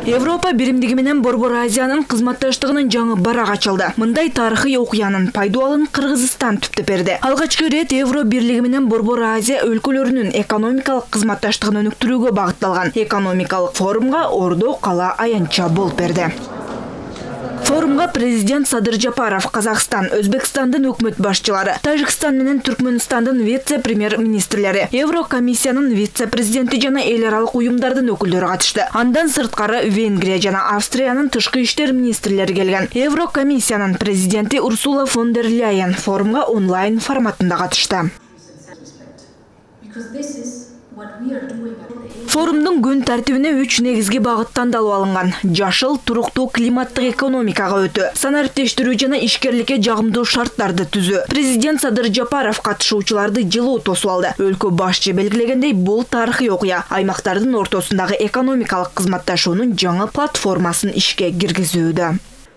Европа биримдиги менен Борбор Азиянын кызматташтыгынын жаңы барак ачылды. Мындай тарыхый окуянын пайдаланын Кыргызстан түптү берди. Алгачкы рет Евро бирлиги менен Борбор Азия өлкөлөрүнүн экономикалык кызматташтыгын өнүктүрүүгө багытталган экономикалык форумга Ордо кала аянтча болуп берди. Форумга президент Садыр Жапаров, Казахстан, Өзбекстандын өкмөт башчылары, Тажикстан менен Түркмөнстандын вице-премьер-министрлери, Еврокомиссиянын вице-президенти жана эл аралык уюмдардын өкүлдөрү катышты. Андан сырткары Венгрия жана Австриянын тышкы иштер министрлери келген. Еврокомиссиянын президенти Урсула фон дер Ляйен форумга онлайн форматында катышты. Форумдун күн тартибине 3 негизги багыттан далып алынган. Жашыл, туруктуу климаттык экономикага өтүү, санариптештирүү жана ишкерликке жагымдуу шарттарды түзүү. Президент Садыр Жапаров катышуучуларды жылуу тосуп алды. Өлкө башчы белгилегендей, бул тарыхый окуя аймактардын ортосундагы экономикалык кызматташуунун жаңы платформасын ишке киргизүүдө.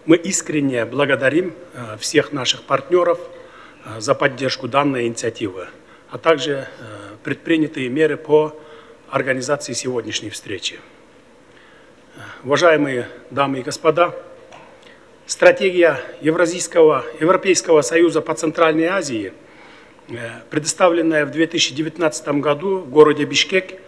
Мы искренне благодарим всех наших партнеров за поддержку данной инициативы, а также предпринятые меры по организации сегодняшней встречи. Уважаемые дамы и господа, стратегия Европейского союза по Центральной Азии, предоставленная в 2019 году в городе Бишкек,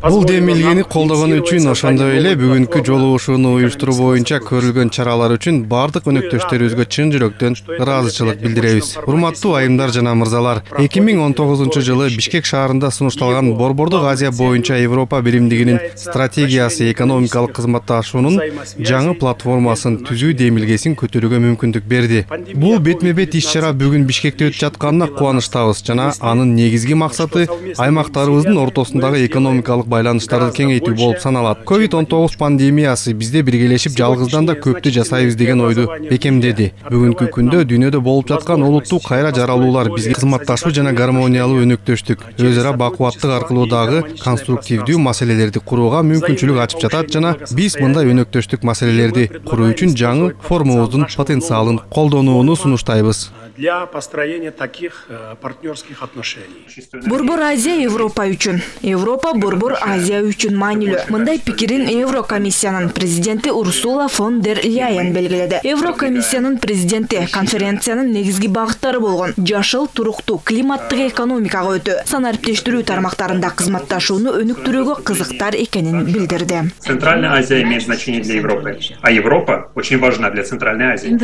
Бул демилгени колдогон үчүн ошондой эле бүгүнкү жолугушууну уюштуруу боюнча көрүлгөн чаралар үчүн бардык өнөктөштөрүбүзгө чын жүрөктөн ыраазычылык билдиребиз. Урматтуу айымдар жана мырзалар, 2019-жылы Бишкек шаарында сунушталган Борбордук Азия боюнча Европа биримдигинин стратегиясы экономикалык кызматташуунун жаңы платформасын түзүү демилгесин көтөрүүгө мүмкүндүк берди. Бул бетме-бет иш-чара бүгүн Бишкекте өтүп жатканына кубанычтабыз жана анын негизги максаты аймактарыбыздын ортосундагы экономикалык байланыштарды кеңейтүү болуп саналат. COVID-19 пандемиясы бизде биргелешип жалгыздан да көптү жасайбыз деген ойду бекемдеди. Бүгүнкү күндө дүйнөдө болуп жаткан олуттуу кайра жаралуулар бизге кызматташуу жана гармониялуу өнөктөштүк, өз ара бакубаттык аркылуу дагы конструктивдүү маселелерди курууга мүмкүнчүлүк ачып жатат жана биз мындай өнөктөштүк маселелерди куруу үчүн жаңы форумубуздун потенциалын колдонууну сунуштайбыз. Для построения таких партнерских отношений. Борбор Азия Европа үчүн, Европа Борбор Азия үчүн маанилүү. Мындай пикирин Еврокомиссиянын президенти Урсула фон дер Ляйен белгиледи. Еврокомиссиянын президенти конференциянын негизги багыттары болгон жашыл, туруктуу климаттык экономикага өтүү, санариптештирүү тармактарында кызматташууну өнүктүрүүгө кызыктар экенин билдирди. Центральная Азия имеет значение для Европы, а Европа очень важна для Центральной Азии.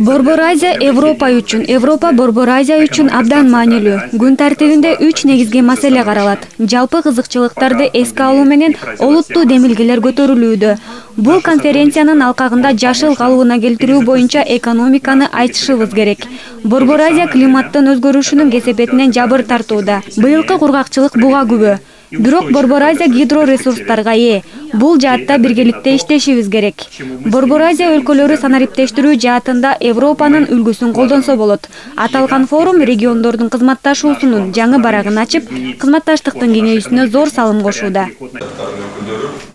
Борбор Азия Европа үчүн, Европа Борбор Азия үчүн абдан маанилүү. Күн тартибинде 3 негизги маселе каралат. Жалпы кызыкчылыктарды эске алуу менен олуттуу демилгелер көтөрүлүүдө. Бул конференциянын алкагында жашыл калыбына келтирүү боюнча экономиканы айтышыбыз керек. Борбор Азия климаттын өзгөрүшүнүн кесепетинен жабыр тартууда. Быйылкы кургакчылык буга күбө. Бирок Борбор Азия гидроресурстарга ээ. Бул жаатта биргеликте иштешибиз керек. Борбор Азия өлкөлөрү санариптештирүү жаатында Европанын үлгүсүн колдонсо болот. Аталган форум региондордун кызматташуусунун жаңы барагын ачып, кызматташтыктын кеңейүүсүнө зор салым кошууда.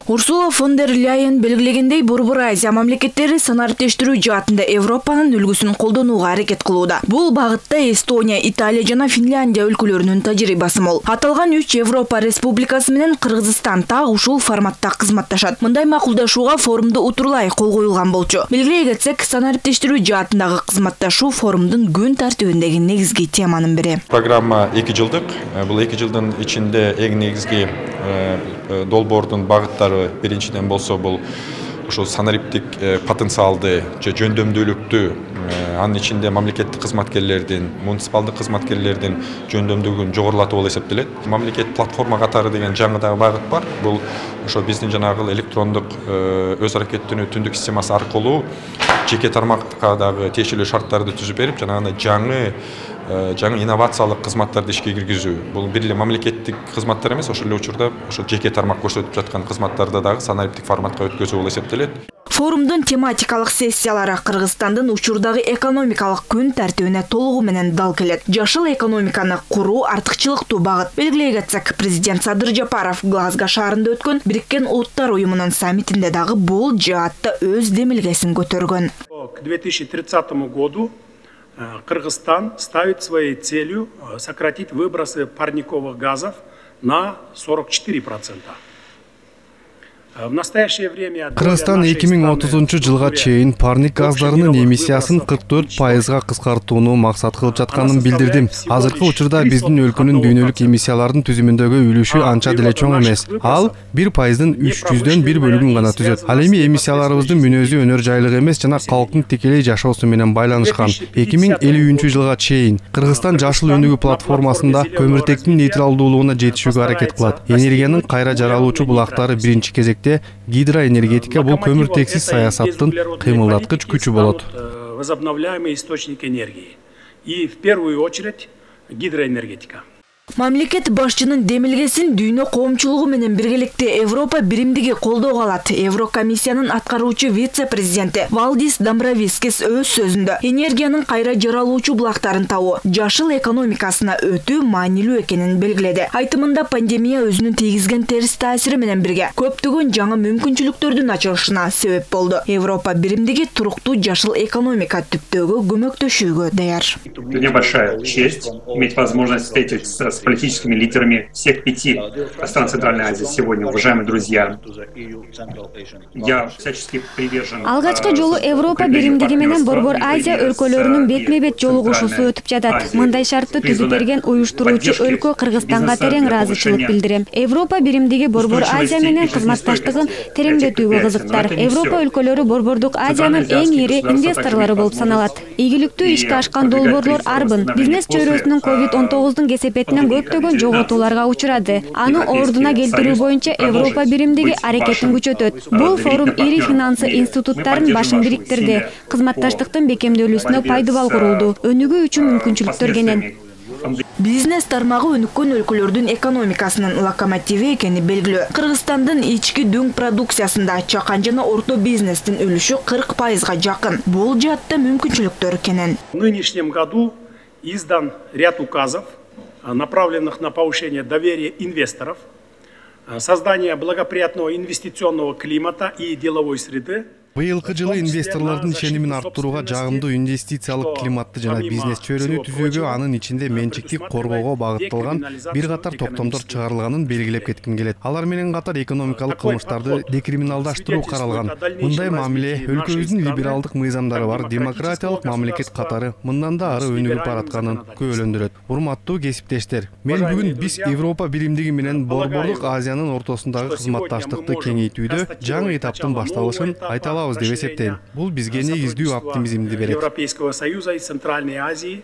Урсула фон дер Ляйен белгилегендей, Борбор Азия мамлекеттери санариптештирүү жаатында Европанын үлгүсүн колдонууга аракет кылууда. Бул багытта Эстония, Италия жана Финляндия өлкөлөрүнүн тажрыйбасы мол. Аталган 3 Европа республикасы менен Кыргызстан так ушул форматта кызматташат. Мындай макулдашууга форумду утурлай кол коюлган болчу. Белгилей кетсек, санариптештирүү жаатындагы кызматташуу форумдун күн тартибиндеги негизги теманын бири. Программа 2 жылдык. Бул 2 жылдын ичинде эң негизги долбоордун багыттары биринчиден болсо бул ошол санариптик потенциалды же жөндөмдүүлүктү анын ичинде мамлекеттик кызматкерлердин, муниципалдык кызматкерлердин жөндөмдүүлүгүн жогорулатуу болуп эсептелет. Мамлекет платформа катары деген жаңы дагы багыт бар. Бул ошо биздин жанагы электрондук өз аракеттенүү түндүк системасы аркылуу жеке тармакка дагы тиешелүү шарттарды түзүп берип, жанагындай жаңы инновациялык кызматтарды ишке киргизүү. Бул бир эле мамлекеттик кызматтар эмес, ошол эле учурда ошо жеке тармак көрсөтүп жаткан кызматтарды дагы санариптик форматка өткөзүү болуп эсептелет. Форумдун тематикалык сессиялары Кыргызстандын учурдагы экономикалык күн тартибине толугу менен дал келет. Жашыл экономиканы куруу артыкчылыктуу багыт. Белгилей кетсек, президент Садыр Жапаров Глазго шаарында өткөн Бириккен Улуттар уюмунун саммитинде дагы бул жаатта өз демилгесин көтөргөн. К 2030 году Кыргызстан ставит своей целью сократить выбросы парниковых газов на 44%. В настоящее время Кыргызстан 2030 жылга чейин парник газдарынын эмиссиясын 44%га кыскартууну максат кылып жатканын билдирдим. Азыркы учурда биздин өлкөнүн дүйнөлүк эмиссиялардын түзүмүндөгү үлүшү анча деле чоң эмес. Ал 1%дын 300дөн 1 бөлүгүн гана түзөт. Ал эми эмиссияларыбыздын мүнөзү өнөр жайлык эмес жана калктын тикелей жашоосу менен байланышкан. 2050 жылга чейин Кыргызстан жашыл өнүгүү платформасында көмүртектин нейтралдуулугуна жетишүүгө аракет кылат. Энергиянын кайра жаралуучу булактары биринчи кезекте гидроэнергетика бул көмүртексиз саясаттын кыймылдаткыч күчү болот. Возобновляемые источники энергии. И в первую очередь гидроэнергетика. Мамлекет башчынын демилгесин дүйнө коомчулугу менен биргеликте Европа биримдиги колдоого алат. Еврокомиссиянын аткаруучу вице-президенти Валдис Домбровскис өз сөзүндө энергиянын кайра жаралуучу булактарын табуу жашыл экономикасына өтүү маанилүү экенин белгиледи. Айтымында пандемия өзүнүн тийгизген терс таасири менен бирге көптөгөн жаңы мүмкүнчүлүктөрдүн ачылышына себеп болду. Европа биримдиги туруктуу жашыл экономика түптөөгө көмөктөшүүгө даяр. Для меня большая честь иметь возможность встретиться с политическими лидерами всех 5 стран Центральной Азии сегодня, уважаемые друзья. Я всячески привержен. Алгачкы жолу Европа биримдиги менен Борбор Азия өлкөлөрүнүн бетме-бет жолугушуусу өтүп жатат. Мындай шартты түзүп берген уюштуруучу өлкө Кыргызстанга терең ыраазычылык билдирем. Европа биримдиги Борбор Азия менен кызматташтыгын тереңдетүүгө кызыктар. Европа өлкөлөрү Борбордук Азиянын эң ири инвесторлору болуп саналат. Ийгиликтүү ишке ашкан долбоорлор арбын. Бизнес чөйрөсүнүн COVID-19 кесепетинен көптөгөн жоготууларга учурады. Аны ордуна келтирүү боюнча Европа биримдиги аракетин күчөтөт. Бул форум ири финансы институттарын башын бириктирди. Кызматташтыктын бекемделүүсүнө пайдыбал курулду. Өнүгүү үчүн мүмкүнчүлүктөр кенен. Бизнес тармагы өнүккөн өлкөлөрдүн экономикасынын локомотиви экени белгилүү. Кыргызстандын ички дүң продукциясында чакан жана орто бизнестин үлүшү 40%га жакын. Бул жаатта мүмкүнчүлүктөр кенен. В нынешнем году издан ряд указов, направленных на повышение доверия инвесторов, создание благоприятного инвестиционного климата и деловой среды. Быйылкы жылы инвесторлордун ишенимин арттырууга, жагымдуу инвестициялык климатты жана бизнес чөйрөнү түзүүгө, анын ичинде менчикти коргоого багытталган бир катар токтомдор чыгарылганын белгилеп кетким келет. Алар менен катар экономикалык кылмыштарды декриминалдаштыруу каралган. Мындай мамиле өлкөбүздүн либералдык мыйзамдары бар демократиялык мамлекет катары мындан да ары өнүгүп баратканын күбөлөндүрөт. Урматтуу кесиптештер, мен бүгүн биз Европа биримдиги менен Борбордук Азиянын ортосундагы кызматташтыкты кеңейтүүдө жаңы этаптын башталышын айта алабыз деп эсептейм. Бул бизге негиздүү оптимизмди берет. Европейского Союза и Центральной Азии,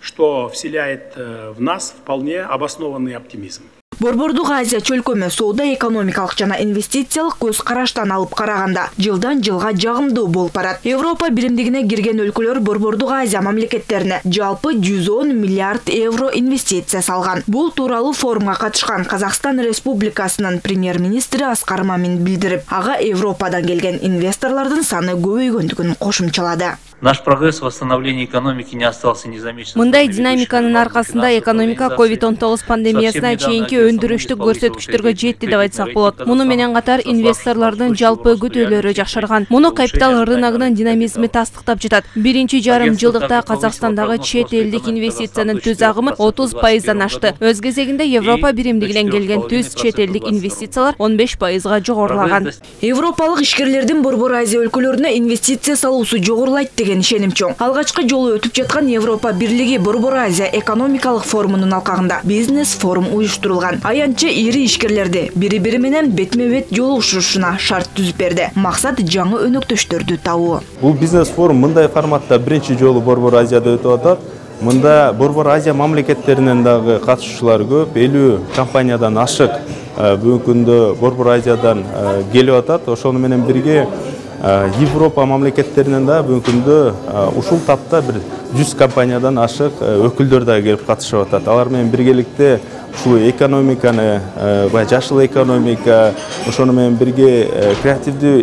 что вселяет в нас вполне обоснованный оптимизм. Борбордук Азия чөлкөмө соода экономикалык жана инвестициялык көз караштан алып караганда жылдан жылга жагымдуу болуп барат. Европа биримдигине кирген өлкөлөр Борбордук Азия мамлекеттерине жалпы 110 миллиард евро инвестиция салган. Бул тууралуу форумга катышкан Казакстан Республикасынын премьер-министри Аскар Мамин билдирип, ага Европадан келген инвесторлордун саны көбөйгөндүгүн кошумчалады. Наш прогресс в восстановлении экономики не остался незамеченным. Мындай динамиканын аркасында экономика COVID-19 пандемиясына чейинки өндүрүштүк көрсөткүчтөргө жетти деп айтсак болот. Муну менен катар инвесторлордун жалпы күтүүлөрү жакшырган. Муну капитал рыногунун динамизми тастыктап жатат. Биринчи жарым жылдыкта Казакстандагы чет элдик инвестициянын түз агымы 30%дан ашты. Өз кезегинде Европа биримдигинен келген түз чет элдик инвестициялар 15%га жогорулаган. Европалык ишкерлердин Борбор Азия өлкөлөрүнө инвестиция салуусу жогорулайт деген ишеним чоң. Алгачкы жолу өтүп жаткан Европа бирлиги Борбор Азия экономикалык форумунун алкагында бизнес форум уюштурулган. Аянчы ири ишкерлерди бири-бири менен бетме-бет жолугушушуна шарт түзүп берди. Максат жаңы өнөктөштөрдү табуу. Бул бизнес форум мындай форматта биринчи жолу Борбор Азияда өтүп атат. Мында Борбор Азия мамлекеттеринен дагы катышуучулар көп, 50 компаниядан ашык бүгүнкү күндө Борбор Азиядан келип атат. Ошону менен бирге Европа мамлекеттеринен да бүгүнкү күндө ушул тапта бир 100 компаниядан ашык өкүлдөр да келип катышып атат. Алар менен биргеликте ушул экономиканы, жашыл экономика, ошону менен бирге креативдүү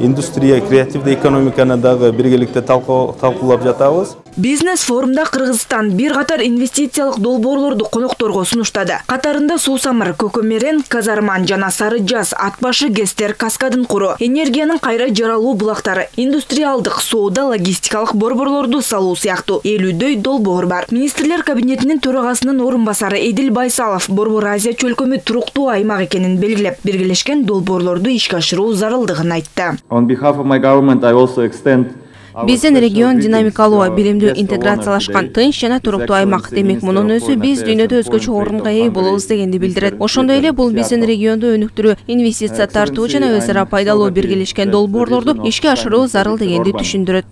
индустрия, креативдүү экономиканы дагы биргеликте талкуулап жатабыз. Бизнес форумда Кыргызстан бир катар инвестициялык долбоорлорду конокторго сунуштады. Катарында Суусамыр, Көкөмерен, Казарман жана Сары Жаз, Атбашы, Гестер, Каскадын куруу, энергиянын кайра жаралуу булактары, индустриалдык, соода, логистикалык борборлорду салуу сыяктуу 50дөй долбоор бар. Министрлер кабинетинин төрагасынын орун басары Эдил Байсал Мырзалов Борбор Азия чөлкөмү туруктуу аймак экенин белгилеп, биргелешкен долбоорлорду ишке ашыруу зарылдыгын айтты. On behalf of my government, I also extend Биздин регион динамикалуу, билимдүү интеграциялашкан, тынч жана туруктуу аймак. Демек, мунун өзү биз дүйнөдө өзгөчө орунга ээ болобуз дегенди билдирет. Ошондой эле бул биздин регионду өнүктүрүү, инвестиция тартуу жана өз ара пайдалуу биргелешкен долбоорлорду ишке ашыруу зарыл дегенди түшүндүрөт.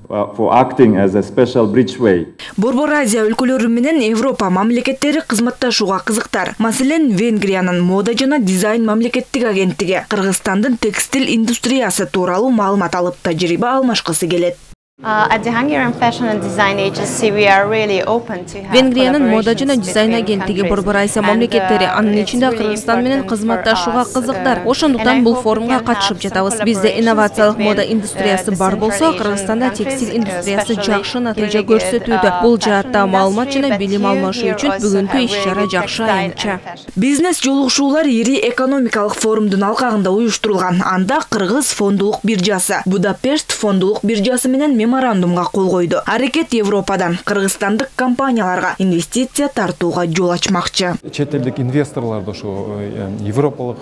Борбор Азия өлкөлөрү менен Европа мамлекеттери кызматташууга кызыктар. Маселен, Венгриянын мода жана дизайн мамлекеттик агенттиги Кыргызстандын текстиль индустриясы тууралуу маалымат алып, тажрыйба алмашкысы келет. Венгриянын мода жана дизайн агенттиги Борбор Азия мамлекеттери, анын ичинде Кыргызстан менен кызматташууга кызыктар. Ошондуктан бул форумга катышып жатабыз. Бизде инновациялык мода индустриясы бар болсо, Кыргызстанда текстиль индустриясы жакшы натыйжа көрсөтүүдө. Бул жаатта маалымат жана билим алмашуу үчүн бүгүнкү иш-чара жакшы айымча. Бизнес жолугушуулар ири экономикалык форумдун алкагында уюштурулган. Анда Кыргыз фондулук биржасы, Будапешт фондулук биржасы менен меморандумга кол койду. Аракет Европадан кыргызстандык компанияларга инвестиция тартууга жол ачмакчы. Чет элдик инвесторлорду, ушу европалык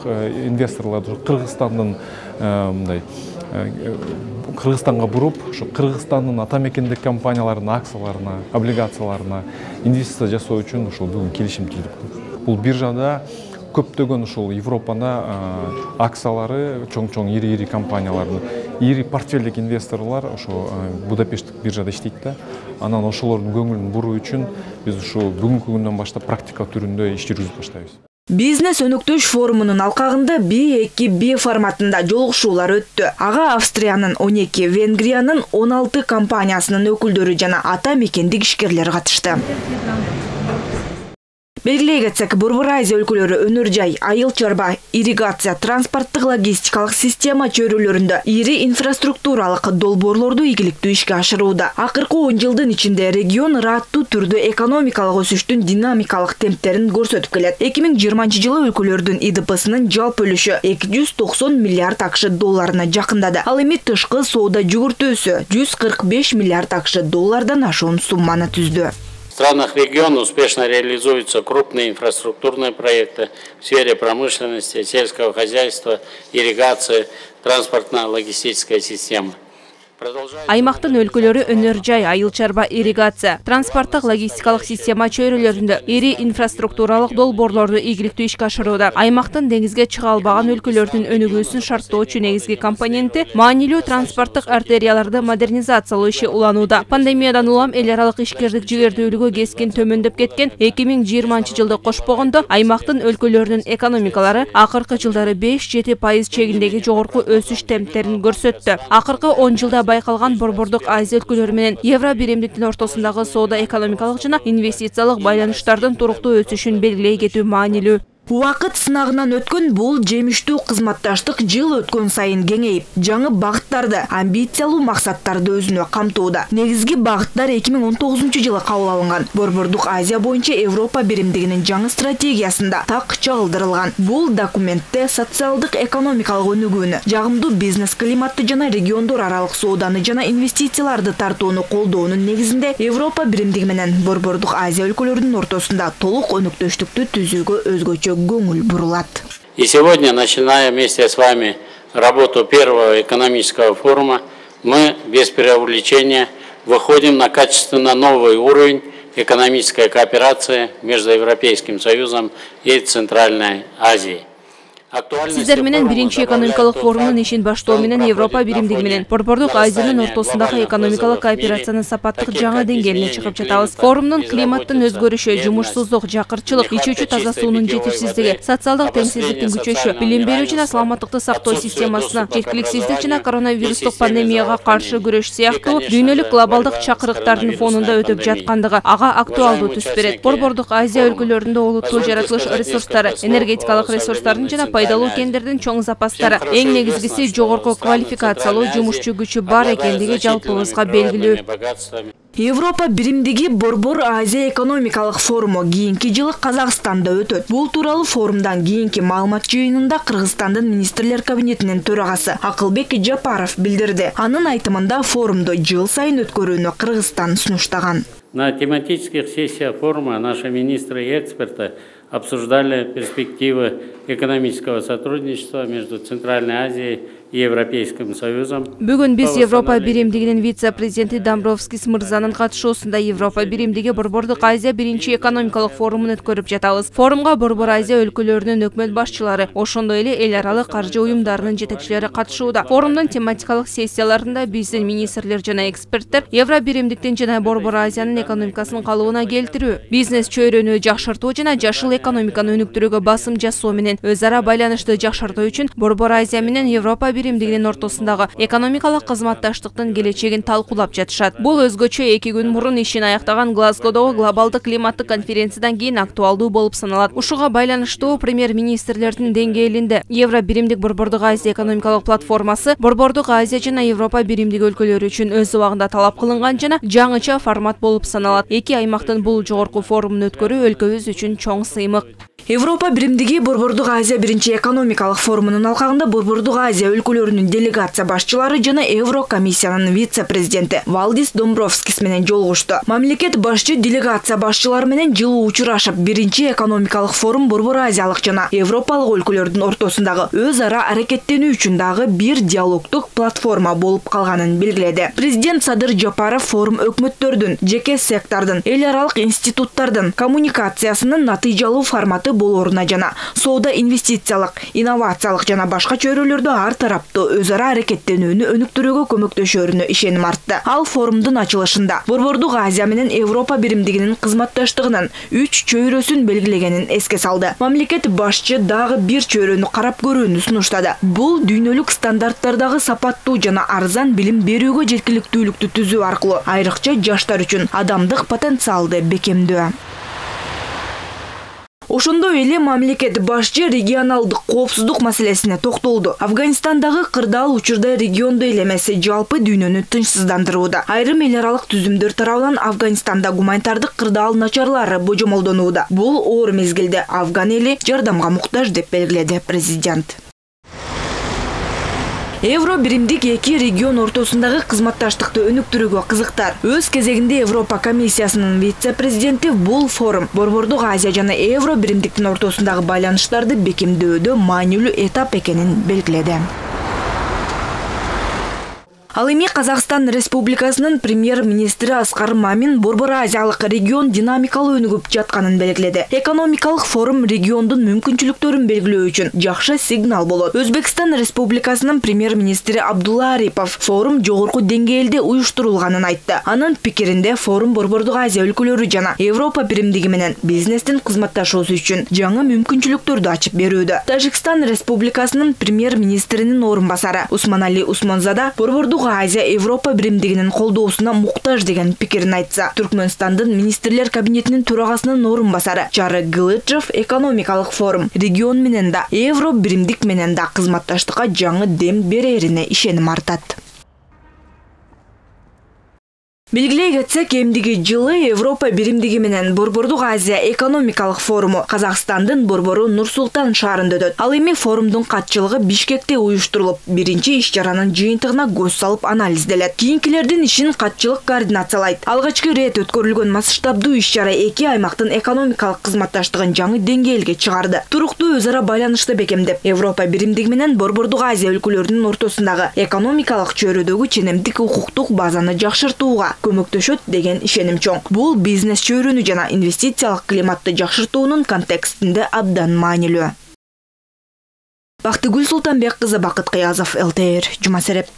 инвесторлорду Кыргызстандын мындай Кыргызстанга буруп, ушу Кыргызстандын ата мекендик компанияларынын акцияларына, облигацияларына инвестиция жасоо үчүн ушул бүгүн келишим түздүк. Бул биржада көптөгөн ушул Европада акциялары чоң ири компаниялардын, ири портфелдик инвесторлор ошо Будапешттик биржада иштейт да. Анан ошолордун көңүлүн буруу үчүн биз ушу бүгүнкү күндөн баштап практика түрүндө иш жүргүзүп баштайбыз. Бизнес өнүктүш форумунун алкагында B2B форматында жолугушуулар өттү. Ага Австриянын 12, Венгриянын 16 компаниясынын өкүлдөрү жана ата мекендик ишкерлер катышты. Белгилей кетсек, Борбор Азия өлкөлөрү өнөр жай, айыл чарба, ирригация, транспорттук логистикалык система чөйрөлөрүндө ири инфраструктуралык долбоорлорду ийгиликтүү ишке ашырууда. Акыркы 10 жылдын ичинде регион ырааттуу түрдө экономикалык өсүштүн динамикалык темптерин көрсөтүп келет. 2020 жылы өлкөлөрдүн ИДПсынын жалпы үлүшү 290 миллиард акш долларына жакындады. Ал эми тышкы соода жүгүртүүсү 145 миллиард акш доллардан ашуун сумманы түздү. В странах региона успешно реализуются крупные инфраструктурные проекты в сфере промышленности, сельского хозяйства, ирригации, транспортно-логистической системы. Аймактын өлкөлөрү өнөр жай, айыл чарба, ирригация, транспорттук логистикалык система чөйрөлөрүндө ири инфраструктуралык долбоорлорду ийгиликтүү ишке ашырууда. Аймактын деңизге чыга албаган өлкөлөрдүн өнүгүүсүн шарттоочу негизги компоненти маанилүү транспорттук артерияларды модернизациялоо иши уланууда. Пандемиядан улам эл аралык ишкердик жигердүүлүгү кескин төмөндөп кеткен 2020 жылды кошпогондо аймактын өлкөлөрүнүн экономикалары акыркы жылдары 5-7% чегиндеги жогорку өсүш темптерин көрсөттү. Акыркы 10 жылда байкалган Борбордук Азия өлкөлөрү менен Евро биримдиктин ортосундагы соода экономикалык жана инвестициялык байланыштардын туруктуу өсүшүн белгилей кетүү маанилүү. Убакыт сынагынан өткөн бул жемиштүү кызматташтык жыл өткөн сайын кеңейип, жаңы багыттарды, амбициялуу максаттарды өзүнө камтууда. Негизги багыттар 2019 жылы кабыл алынган. Борбордук Азия боюнча Европа биримдигинин жаңы стратегиясында так чагылдырылган. Бул документте социалдык экономикалык өнүгүүнү, жагымдуу бизнес климатты жана региондор аралык сооданы жана инвестицияларды тартууну колдоонун негизинде Европа биримдиги менен Борбордук Азия өлкөлөрүнүн ортосунда толук өнүктөштүктү түзүүгө өзгөчө көңүл бурулат. И сегодня, начиная вместе с вами работу первого экономического форума, мы без преувеличения выходим на качественно новый уровень экономической кооперации между Европейским Союзом и Центральной Азией. Сиздер менен биринчи экономикалык форумдун ишин баштоо менен Европа биримдиги менен Борбордук Азиянын ортосундагы экономикалык кооперациянын сапаттык жаңы деңгээлине чыгып жатабыз. Форумдун климаттын өзгөрүшү, жумушсуздук, жакырчылык, ичүүчү таза суунун жетишсиздиги, социалдык теңсиздиктин күчөшү, билим берүү жана саламаттыкты сактоо системасына, жеткиликсиздик жана коронавирустук пандемияга каршы күрөш сыяктуу дүйнөлүк глобалдык чакырыктардын фонунда өтүп жаткандыгы ага актуалдуу түс берет. Борбордук Азия өлкөлөрүндө олуттуу жаратылыш ресурстары, энергетикалык ресурстардын жана пайдалуу кендердин чоң запастары, эң негизгиси жогорку квалификациялуу жумушчу күчү бар экендиги жалпыбызга белгилүү. Европа биримдиги Борбор Азия экономикалык форуму кийинки жылы Казакстанда өтөт. Бул тууралуу форумдан кийинки маалымат жыйынында Кыргызстандын министрлер кабинетинин төрагасы Акылбек Жапаров билдирди. Анын айтымында форумду жыл сайын өткөрүүнү Кыргызстан сунуштаган. На тематических сессиях форума наши министры и эксперты обсуждали перспективы экономического сотрудничества между Центральной Азией и Европейским Союзом. Бүгін біз Европа биримдигинин вице-президенти Домбровскис мырзанын катышуусунда Европа биримдиги Борбордук Азия биринчи экономикалык форумун өткөрүп жатабыз. Форумга Борбор Азия өлкөлөрүнүн өкмөт башчылары, ошондой эле эл аралык каржы уюмдарынын жетекчилери катышууда. Форумдун тематикалык сессияларында биздин министрлер жана эксперттер Евро биримдиктин жана Борбор Азиянын экономикасынын калыбына келтирүү, бизнес чөйрөнү жакшыртуу жана жашыл экономиканы өнүктүрүүгө басым жасоо менен өз ара байланышты жакшыртуу үчүн Борбор Азия менен Европа биримдигинин ортосундагы экономикалык кызматташтыктын келечегин талкуулап жатышат. Бул өзгөчө 2 күн мурун ишин аяктаган Глазгодогу глобалдык климаттык конференциядан кийин актуалдуу болуп саналат. Ушуга байланыштуу премьер-министрлердин деңгээлинде Евро биримдик Борбордук Азия экономикалык платформасы Борбордук Азия жана Европа биримдиги өлкөлөрү үчүн өз убагында талап кылынган жана жаңыча формат болуп саналат. Эки аймактын бул жогорку форумун өткөрүү өлкөбүз үчүн чоң сыймык. Европа биримдиги Борбордук Азия биринчи экономикалык форумунун алкагында Борбордук Азия өлкөлөрүнүн делегация башчылары жана Евро комиссиянын вице-президенти Валдис Домбровскис менен жолугушту. Мамлекет башчы делегация башчылары менен жылуу учурашып, биринчи экономикалык форум Борбор Азиялык жана Европалык өлкөлөрдүн ортосундагы өз ара аракеттенүү үчүн дагы бир диалогдук платформа болуп калганын белгиледи. Президент Садыр Жапаров форум өкмөттөрдүн, жеке сектордун, эл аралык институттардын коммуникациясынын натыйжалуу форматы болоруна жана соода инвестициялык, инновациялык жана башка чөйрөлөрдө ар тараптуу өз ара аракеттенүүнү өнүктүрүүгө көмөктөшөрүнө ишеним артты. Ал форумдун ачылышында Борбордук Азия менен Европа биримдигинин кызматташтыгынын 3 чөйрөсүн белгилегенин эске салды. Мамлекет башчы дагы бир чөйрөнү карап көрүүнү сунуштады. Бул дүйнөлүк стандарттардагы сапаттуу жана арзан билим берүүгө жеткиликтүүлүктү түзүү аркылуу айрыкча жаштар үчүн адамдык потенциалды бекемдөө. Ошондой эле мамлекет башчы регионалдык коопсуздук маселесине токтолду. Афганистандагы кырдаал учурда региондо эле эмес, жалпы дүйнөнү тынчсыздандырууда. Айрым эл аралык түзүмдөр тарабынан Афганистанда гуманитардык кырдаал начарлары божомолдонууда. Бул оор мезгилде Афган эли жардамга муктаж деп белгиледи президент. Евро биримдик эки регион ортосундагы кызматташтыкты өнүктүрүүгө кызыктар. Өз кезегинде Европа комиссиясынын вице-президенти бул форум Борбордук Азия жана Евро биримдиктин ортосундагы байланыштарды бекемдөөдө маанилүү этап экенин белгиледи. Ал эми Казакстан Республикасынын премьер-министри Аскар Мамин Борбор Азиялык регион динамикалуу өнүгүп жатканын белгиледи. Экономикалык форум региондун мүмкүнчүлүктөрүн белгилөө үчүн жакшы сигнал болот. Өзбекстан Республикасынын премьер-министри Абдулла Арипов форум жогорку деңгээлде уюштурулганын айтты. Анын пикиринде форум Борбордук Азия өлкөлөрү жана Европа биримдиги менен бизнестин кызматташуусу үчүн жаңы мүмкүнчүлүктөрдү ачып берүүдө. Тажикстан Республикасынын премьер-министринин орун басары Усманали Усманзада Борбордук Азия Европа биримдигинин колдоосуна муктаж деген пикирин айтса, Түркмөнстандын министрлер кабинетинин төрагасынын орун басары Чары Гылычев экономикалык форум регион менен да Евро биримдик менен да кызматташтыкка жаңы дем берерине ишеним артат. Белгилей кетсек, эмдиги жылы Европа биримдиги менен Борбордук Азия экономикалык форуму Казакстандын борбору Нур-Султан шаарында өтөт. Ал эми форумдун катчылыгы Бишкекте уюштурулуп, биринчи иш-чаранын жыйынтыгына көз салып анализделет. Кийинкилердин ишин катчылык координациялайт. Алгачкы ирет өткөрүлгөн масштабдуу иш-чара эки аймактын экономикалык кызматташтыгын жаңы деңгээлге чыгарды. Туруктуу өз ара байланышты бекемдеп, Европа биримдиги менен Борбордук Азия өлкөлөрүнүн ортосундагы экономикалык чөйрөдөгү ченемдик укуктук базаны жакшыртууга көмөктөшөт деген ишеним чоң. Бул бизнес чөйрөнү жана инвестициялык климатты жакшыртуунун контекстинде абдан маанилүү. Бактыгүл Султанбек кызы, Бакыт Кыязов, ЛТР, Жума Сереп.